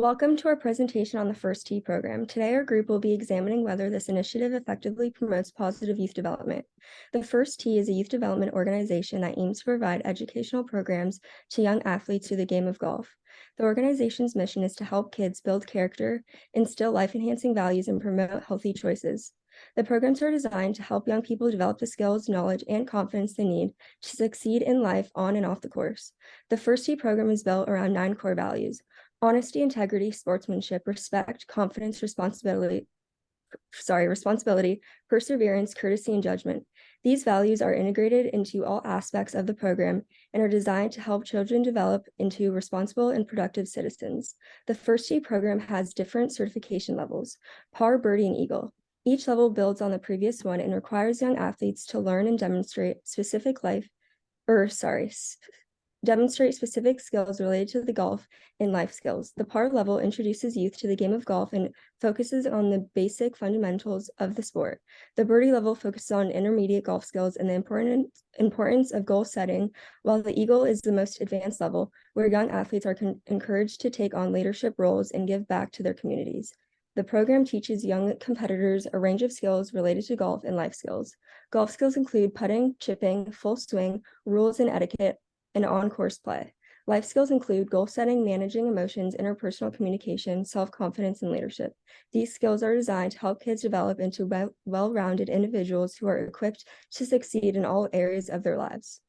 Welcome to our presentation on the First Tee program. Today, our group will be examining whether this initiative effectively promotes positive youth development. The First Tee is a youth development organization that aims to provide educational programs to young athletes through the game of golf. The organization's mission is to help kids build character, instill life-enhancing values, and promote healthy choices. The programs are designed to help young people develop the skills, knowledge, and confidence they need to succeed in life on and off the course. The First Tee program is built around 9 core values: honesty, integrity, sportsmanship, respect, confidence, responsibility, perseverance, courtesy, and judgment. These values are integrated into all aspects of the program and are designed to help children develop into responsible and productive citizens. The First Tee program has different certification levels: Par, Birdie, and Eagle. Each level builds on the previous one and requires young athletes to learn and demonstrate specific skills related to the golf and life skills. The Par level introduces youth to the game of golf and focuses on the basic fundamentals of the sport. The Birdie level focuses on intermediate golf skills and the importance of goal setting, while the Eagle is the most advanced level, where young athletes are encouraged to take on leadership roles and give back to their communities. The program teaches young competitors a range of skills related to golf and life skills. Golf skills include putting, chipping, full swing, rules and etiquette, and on-course play. Life skills include goal setting, managing emotions, interpersonal communication, self-confidence, and leadership. These skills are designed to help kids develop into well-rounded individuals who are equipped to succeed in all areas of their lives.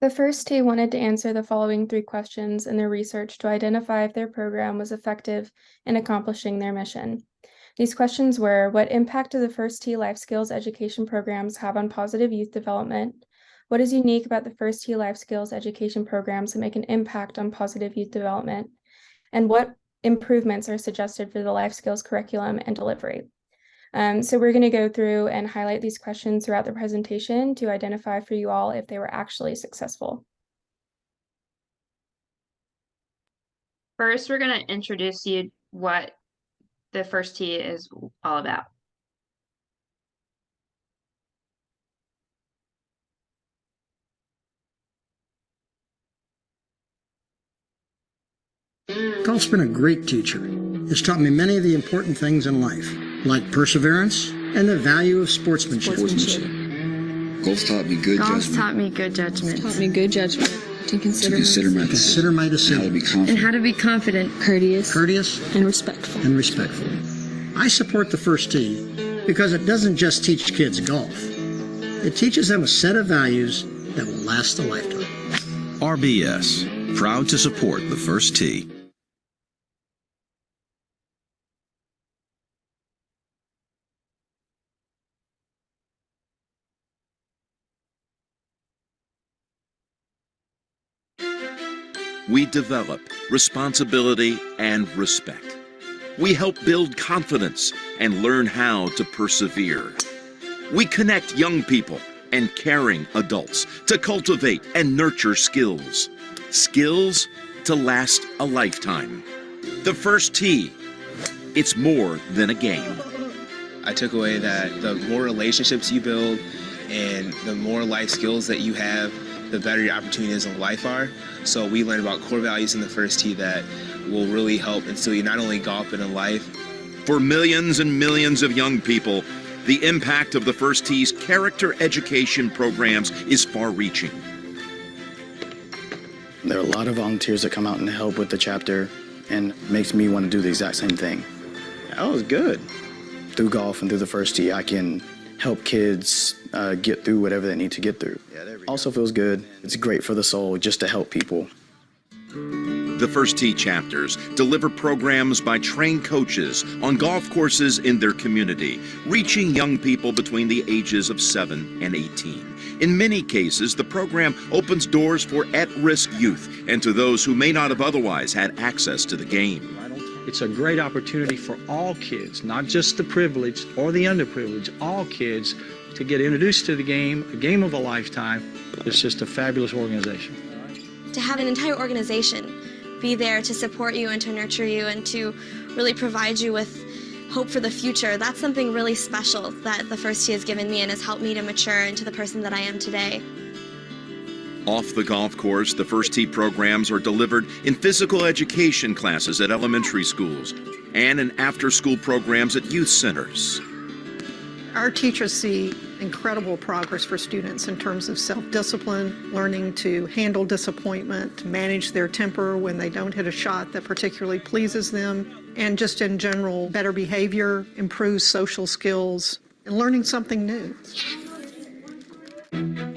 The First Tee wanted to answer the following 3 questions in their research to identify if their program was effective in accomplishing their mission. These questions were: what impact do the First Tee life skills education programs have on positive youth development? What is unique about the First Tee life skills education programs that make an impact on positive youth development? And what improvements are suggested for the life skills curriculum and delivery? So we're going to go through and highlight these questions throughout the presentation to identify for you all if they were actually successful. First, we're going to introduce you what the First Tee is all about. Golf's been a great teacher. It's taught me many of the important things in life, like perseverance and the value of sportsmanship. Golf taught me good judgment. Golf taught me good judgment. Taught me good judgment. To consider my decisions. And how to be confident. Courteous. And respectful. I support the First Tee because it doesn't just teach kids golf. It teaches them a set of values that will last a lifetime. RBS, proud to support the First Tee. We develop responsibility and respect. We help build confidence and learn how to persevere. We connect young people and caring adults to cultivate and nurture skills. Skills to last a lifetime. The First Tee, it's more than a game. I took away that the more relationships you build and the more life skills that you have, the better your opportunities in life are. So we learned about core values in the First Tee that will really help instill you not only golf but in life. For millions and millions of young people, the impact of the First Tee's character education programs is far-reaching. There are a lot of volunteers that come out and help with the chapter, and makes me want to do the exact same thing. That was good. Through golf and through the First Tee, I can help kids get through whatever they need to get through. Also feels good. It's great for the soul just to help people. The First Tee chapters deliver programs by trained coaches on golf courses in their community, reaching young people between the ages of 7 and 18. In many cases, the program opens doors for at-risk youth and to those who may not have otherwise had access to the game. It's a great opportunity for all kids, not just the privileged or the underprivileged, all kids to get introduced to the game, a game of a lifetime. It's just a fabulous organization. To have an entire organization be there to support you and to nurture you and to really provide you with hope for the future, that's something really special that the First Tee has given me and has helped me to mature into the person that I am today. Off the golf course, the First Tee programs are delivered in physical education classes at elementary schools and in after-school programs at youth centers. Our teachers see incredible progress for students in terms of self-discipline, learning to handle disappointment, to manage their temper when they don't hit a shot that particularly pleases them, and just in general, better behavior, improved social skills, and learning something new.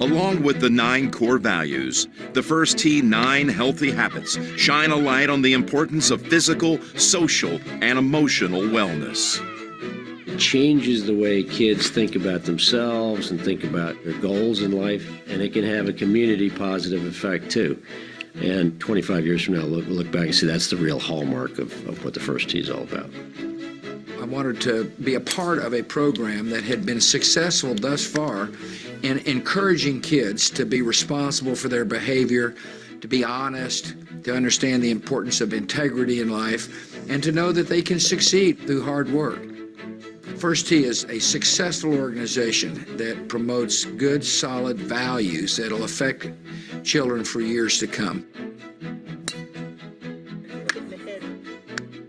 Along with the 9 core values, the First Tee 9 healthy habits shine a light on the importance of physical, social, and emotional wellness. It changes the way kids think about themselves and think about their goals in life, and it can have a community positive effect too. And 25 years from now, we'll look back and see that's the real hallmark of what the First Tee is all about. I wanted to be a part of a program that had been successful thus far in encouraging kids to be responsible for their behavior, to be honest, to understand the importance of integrity in life, and to know that they can succeed through hard work. First Tee is a successful organization that promotes good, solid values that will affect children for years to come.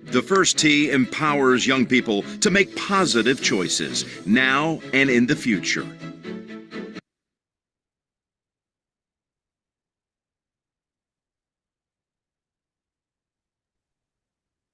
The First Tee empowers young people to make positive choices now and in the future.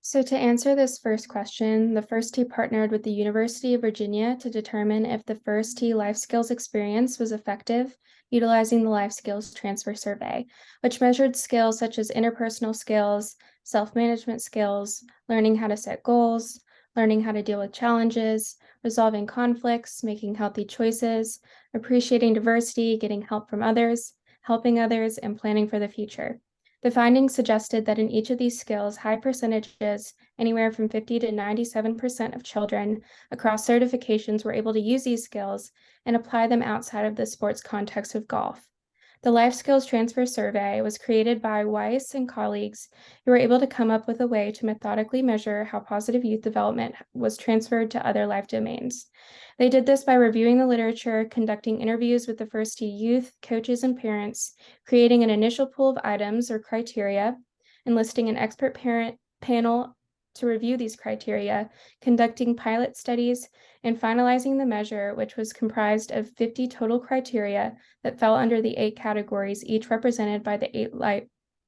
So to answer this first question, the First Tee partnered with the University of Virginia to determine if the First Tee Life Skills experience was effective, utilizing the Life Skills Transfer Survey, which measured skills such as interpersonal skills, self-management skills, learning how to set goals, learning how to deal with challenges, resolving conflicts, making healthy choices, appreciating diversity, getting help from others, helping others, and planning for the future. The findings suggested that in each of these skills, high percentages, anywhere from 50 to 97% of children across certifications were able to use these skills and apply them outside of the sports context of golf. The Life Skills Transfer Survey was created by Weiss and colleagues who were able to come up with a way to methodically measure how positive youth development was transferred to other life domains. They did this by reviewing the literature, conducting interviews with the First Tee youth, coaches, and parents, creating an initial pool of items or criteria, enlisting an expert parent panel to review these criteria, conducting pilot studies, and finalizing the measure, which was comprised of 50 total criteria that fell under the 8 categories, each represented by the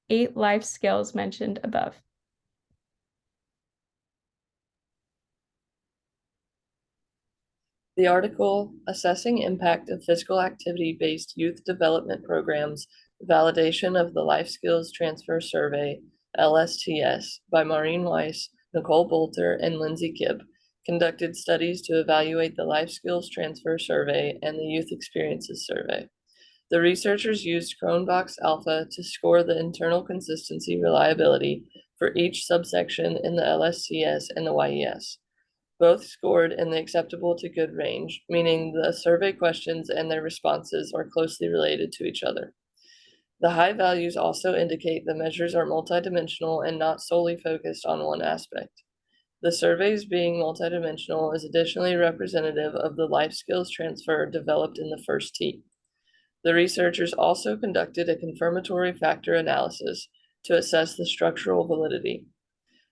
8 life skills mentioned above. The article, Assessing Impact of Physical Activity-Based Youth Development Programs, Validation of the Life Skills Transfer Survey, LSTS, by Maureen Weiss, Nicole Bolter, and Lindsay Kibb, conducted studies to evaluate the Life Skills Transfer Survey and the Youth Experiences Survey. The researchers used Cronbach's Alpha to score the internal consistency reliability for each subsection in the LSTS and the YES. Both scored in the acceptable to good range, meaning the survey questions and their responses are closely related to each other. The high values also indicate the measures are multidimensional and not solely focused on one aspect. The surveys being multidimensional is additionally representative of the life skills transfer developed in the First Tee. The researchers also conducted a confirmatory factor analysis to assess the structural validity.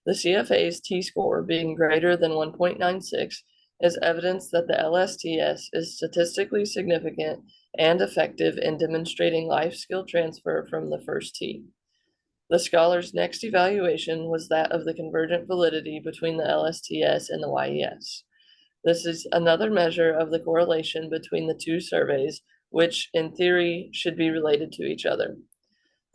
The CFA's T-score being greater than 1.96 is evidence that the LSTS is statistically significant and effective in demonstrating life skill transfer from the First Tee. The scholars' next evaluation was that of the convergent validity between the LSTS and the YES. This is another measure of the correlation between the 2 surveys, which in theory should be related to each other.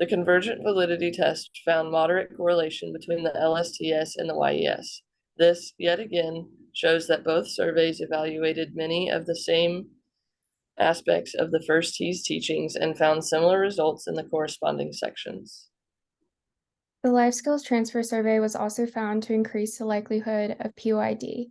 The convergent validity test found moderate correlation between the LSTS and the YES. This, yet again, shows that both surveys evaluated many of the same aspects of the First Tee's teachings and found similar results in the corresponding sections. The Life Skills Transfer Survey was also found to increase the likelihood of PYD.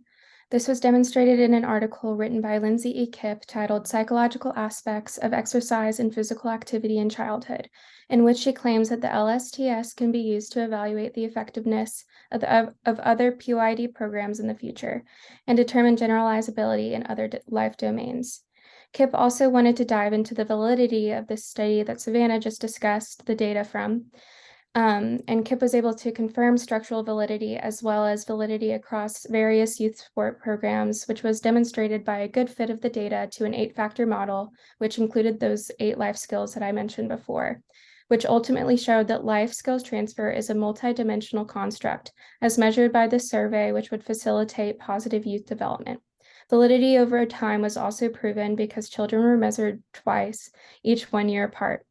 This was demonstrated in an article written by Lindsay E. Kipp titled Psychological Aspects of Exercise and Physical Activity in Childhood, in which she claims that the LSTS can be used to evaluate the effectiveness of other PYD programs in the future and determine generalizability in other life domains. Kip also wanted to dive into the validity of this study that Savannah just discussed the data from. And Kip was able to confirm structural validity as well as validity across various youth sport programs, which was demonstrated by a good fit of the data to an 8-factor model, which included those 8 life skills that I mentioned before, which ultimately showed that life skills transfer is a multidimensional construct as measured by this survey, which would facilitate positive youth development. Validity over time was also proven because children were measured twice, each 1 year apart.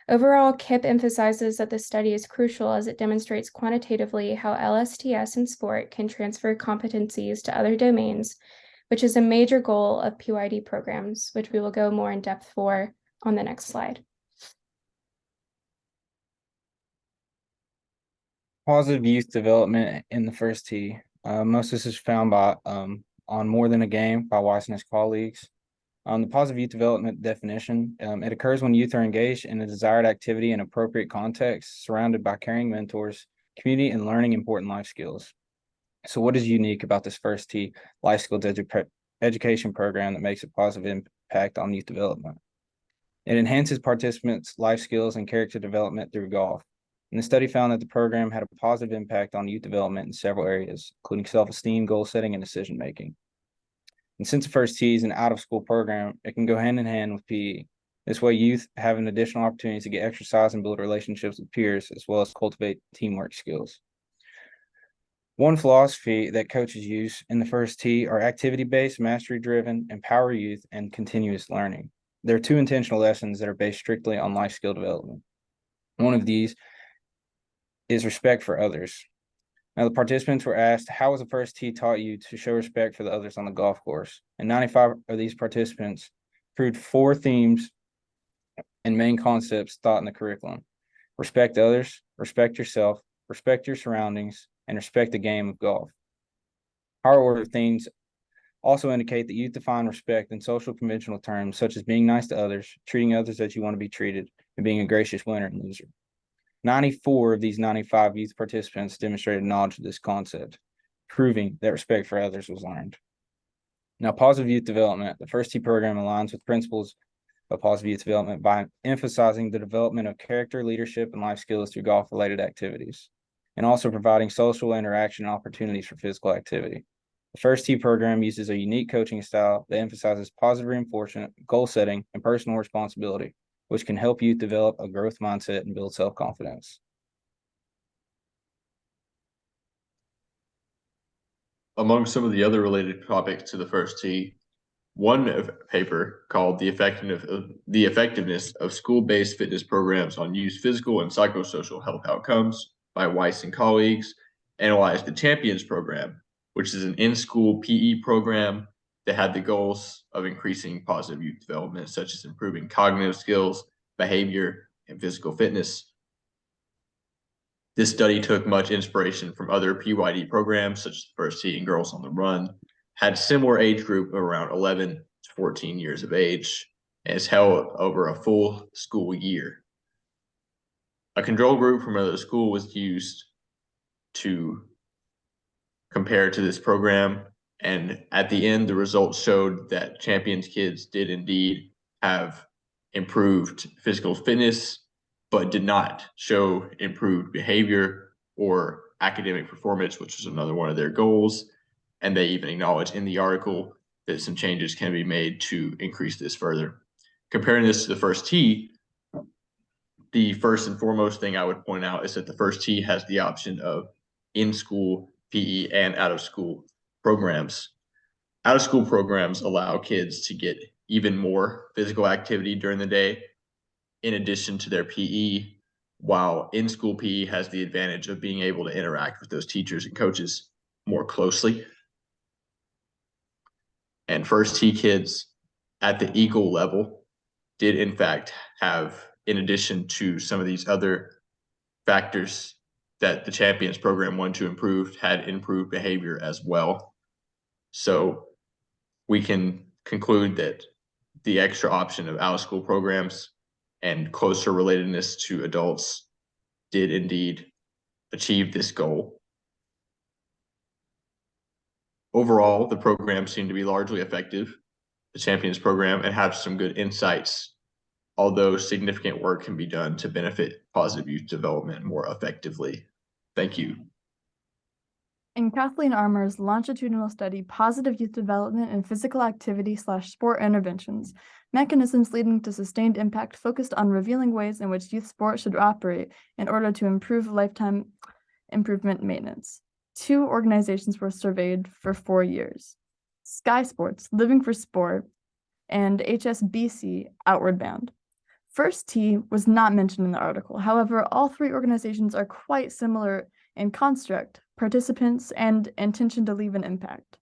Overall, KIPP emphasizes that this study is crucial as it demonstrates quantitatively how LSTS in sport can transfer competencies to other domains, which is a major goal of PYD programs, which we will go more in depth for on the next slide. Positive youth development in the first T. Most of this is found by on More Than a Game by Weiss and his colleagues. The positive youth development definition, it occurs when youth are engaged in a desired activity in appropriate context, surrounded by caring mentors, community, and learning important life skills. So what is unique about this first T life skills education program that makes a positive impact on youth development? It enhances participants' life skills and character development through golf. And the study found that the program had a positive impact on youth development in several areas, including self-esteem, goal setting, and decision-making. And since the first T is an out-of-school program, it can go hand in hand with PE. This way, youth have an additional opportunity to get exercise and build relationships with peers, as well as cultivate teamwork skills. One philosophy that coaches use in the first T are activity-based, mastery-driven, empower youth, and continuous learning. There are 2 intentional lessons that are based strictly on life skill development. One of these is respect for others. Now, the participants were asked, how has the first T taught you to show respect for the others on the golf course? And 95 of these participants proved 4 themes and main concepts taught in the curriculum. Respect others, respect yourself, respect your surroundings, and respect the game of golf. Higher order themes also indicate that youth define respect in social conventional terms, such as being nice to others, treating others as you want to be treated, and being a gracious winner and loser. 94 of these 95 youth participants demonstrated knowledge of this concept, proving that respect for others was learned. Now, positive youth development, the first T program aligns with principles of positive youth development by emphasizing the development of character, leadership, and life skills through golf-related activities, and also providing social interaction and opportunities for physical activity. The first T program uses a unique coaching style that emphasizes positive reinforcement, goal setting, and personal responsibility, which can help youth develop a growth mindset and build self-confidence. Among some of the other related topics to the first T, one paper called The Effectiveness of School-Based Fitness Programs on Youth Physical and Psychosocial Health Outcomes by Weiss and colleagues analyzed the Champions program, which is an in-school PE program that had the goals of increasing positive youth development, such as improving cognitive skills, behavior, and physical fitness. This study took much inspiration from other PYD programs, such as the First Tee and Girls on the Run, had a similar age group of around 11 to 14 years of age, and is held over a full school year. A control group from another school was used to compare to this program, and at the end, the results showed that Champions kids did indeed have improved physical fitness, but did not show improved behavior or academic performance, which was another one of their goals. And they even acknowledge in the article that some changes can be made to increase this further. Comparing this to the First Tee, the first and foremost thing I would point out is that the First Tee has the option of in-school PE and out-of-school programs. Out-of-school programs allow kids to get even more physical activity during the day in addition to their PE, while in-school PE has the advantage of being able to interact with those teachers and coaches more closely. And First Tee kids at the Eagle level did in fact have, in addition to some of these other factors that the Champions program wanted to improve, had improved behavior as well. So we can conclude that the extra option of out-of-school programs and closer relatedness to adults did indeed achieve this goal. Overall, the program seemed to be largely effective, the Champions program and have some good insights, although significant work can be done to benefit positive youth development more effectively. Thank you. In Kathleen Armour's longitudinal study, Positive Youth Development and Physical Activity/Sport Interventions, Mechanisms Leading to Sustained Impact, focused on revealing ways in which youth sport should operate in order to improve lifetime improvement maintenance. 2 organizations were surveyed for 4 years: Sky Sports, Living for Sport, and HSBC, Outward Bound. First Tee was not mentioned in the article. However, all 3 organizations are quite similar in construct, participants, and intention to leave an impact.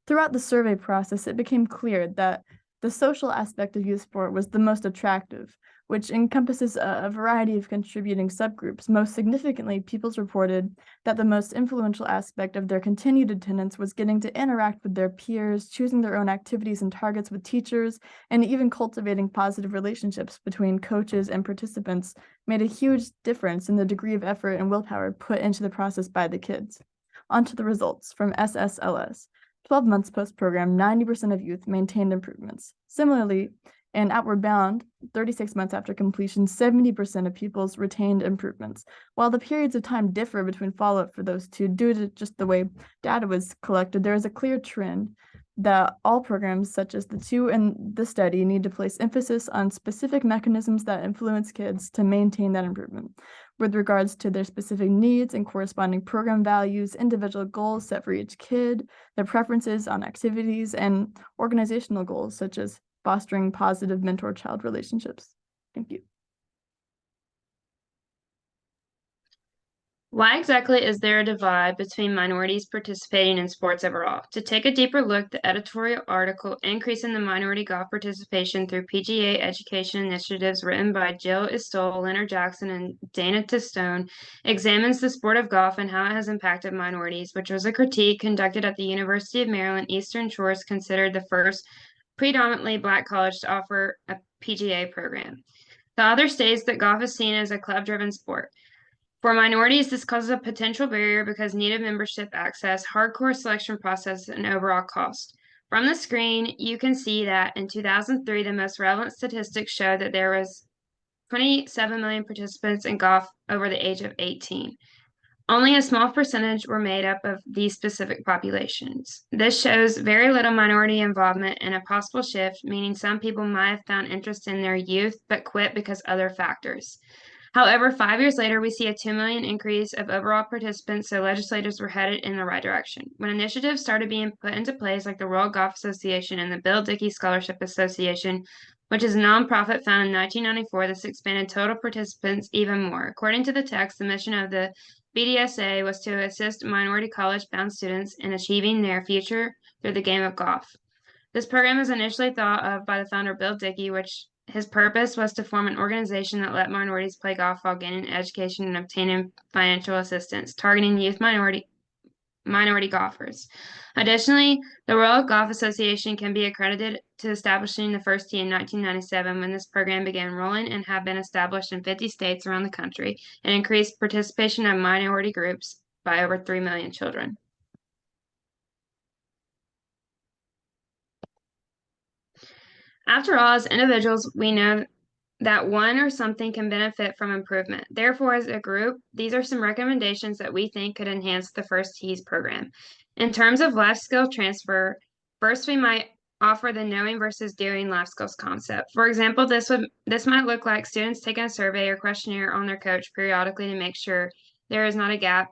Throughout the survey process, it became clear that the social aspect of youth sport was the most attractive, which encompasses a variety of contributing subgroups. Most significantly, pupils reported that the most influential aspect of their continued attendance was getting to interact with their peers, choosing their own activities and targets with teachers, and even cultivating positive relationships between coaches and participants made a huge difference in the degree of effort and willpower put into the process by the kids. On to the results from SSLS. 12 months post-program, 90% of youth maintained improvements. Similarly, in Outward Bound, 36 months after completion, 70% of pupils retained improvements. While the periods of time differ between follow-up for those two due to just the way data was collected, there is a clear trend that all programs, such as the 2 in the study, need to place emphasis on specific mechanisms that influence kids to maintain that improvement, with regards to their specific needs and corresponding program values, individual goals set for each kid, their preferences on activities, and organizational goals, such as fostering positive mentor-child relationships. Thank you. Why exactly is there a divide between minorities participating in sports overall? To take a deeper look, the editorial article, Increasing the Minority Golf Participation Through PGA Education Initiatives, written by Jill Istol, Leonard Jackson, and Dana Tostone, examines the sport of golf and how it has impacted minorities, which was a critique conducted at the University of Maryland Eastern Shores, considered the first predominantly Black college to offer a PGA program. The author states that golf is seen as a club-driven sport. For minorities, this causes a potential barrier because needed membership access, hardcore selection process, and overall cost. From the screen, you can see that in 2003, the most relevant statistics show that there was 27 million participants in golf over the age of 18. Only a small percentage were made up of these specific populations. This shows very little minority involvement and a possible shift, meaning some people might have found interest in their youth but quit because of other factors. However, 5 years later, we see a 2 million increase of overall participants, so legislators were headed in the right direction. When initiatives started being put into place, like the World Golf Association and the Bill Dickey Scholarship Association, which is a nonprofit founded in 1994, this expanded total participants even more. According to the text, the mission of the BDSA was to assist minority college-bound students in achieving their future through the game of golf. This program was initially thought of by the founder Bill Dickey, which his purpose was to form an organization that let minorities play golf while gaining education and obtaining financial assistance, targeting youth minority golfers. Additionally, the World Golf Association can be accredited to establishing the first tee in 1997 when this program began rolling and have been established in 50 states around the country and increased participation of minority groups by over 3 million children. After all, as individuals, we know that one or something can benefit from improvement. Therefore, as a group, these are some recommendations that we think could enhance the First Tees program. In terms of life skill transfer, first we might offer the knowing versus doing life skills concept. For example, this might look like students taking a survey or questionnaire on their coach periodically to make sure there is not a gap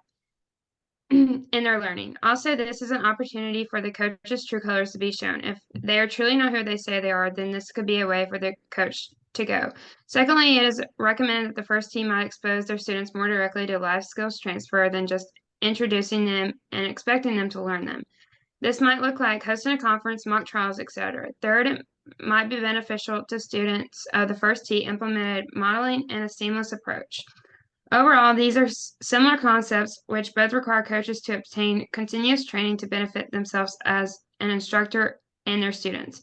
in their learning. Also, this is an opportunity for the coach's true colors to be shown. If they are truly not who they say they are, then this could be a way for the coach to go. Secondly, it is recommended that the first team might expose their students more directly to life skills transfer than just introducing them and expecting them to learn them. This might look like hosting a conference, mock trials, etc. Third, it might be beneficial to students of the first tee implemented modeling and a seamless approach. Overall, these are similar concepts which both require coaches to obtain continuous training to benefit themselves as an instructor and their students.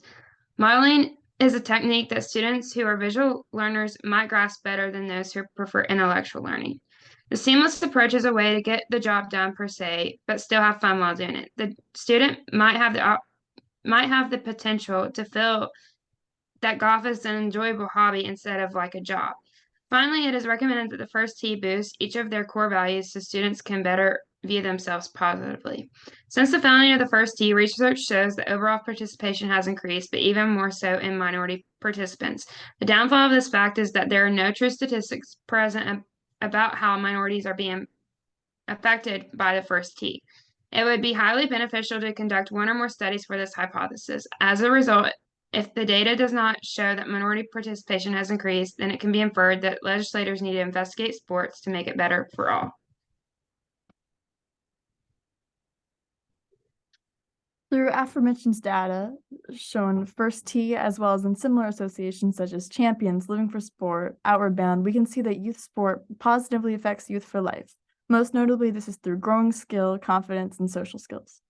Modeling is a technique that students who are visual learners might grasp better than those who prefer intellectual learning. The seamless approach is a way to get the job done per se, but still have fun while doing it. The student might have the might have the potential to feel that golf is an enjoyable hobby instead of like a job. Finally, it is recommended that the first tee boost each of their core values so students can better view themselves positively. Since the founding of the first tee, research shows that overall participation has increased, but even more so in minority participants. The downfall of this fact is that there are no true statistics present about how minorities are being affected by the first tee. It would be highly beneficial to conduct one or more studies for this hypothesis. As a result, if the data does not show that minority participation has increased, then it can be inferred that legislators need to investigate sports to make it better for all. Through aforementioned data shown first tee as well as in similar associations such as Champions, Living for Sport, Outward Bound, we can see that youth sport positively affects youth for life. Most notably, this is through growing skill, confidence, and social skills.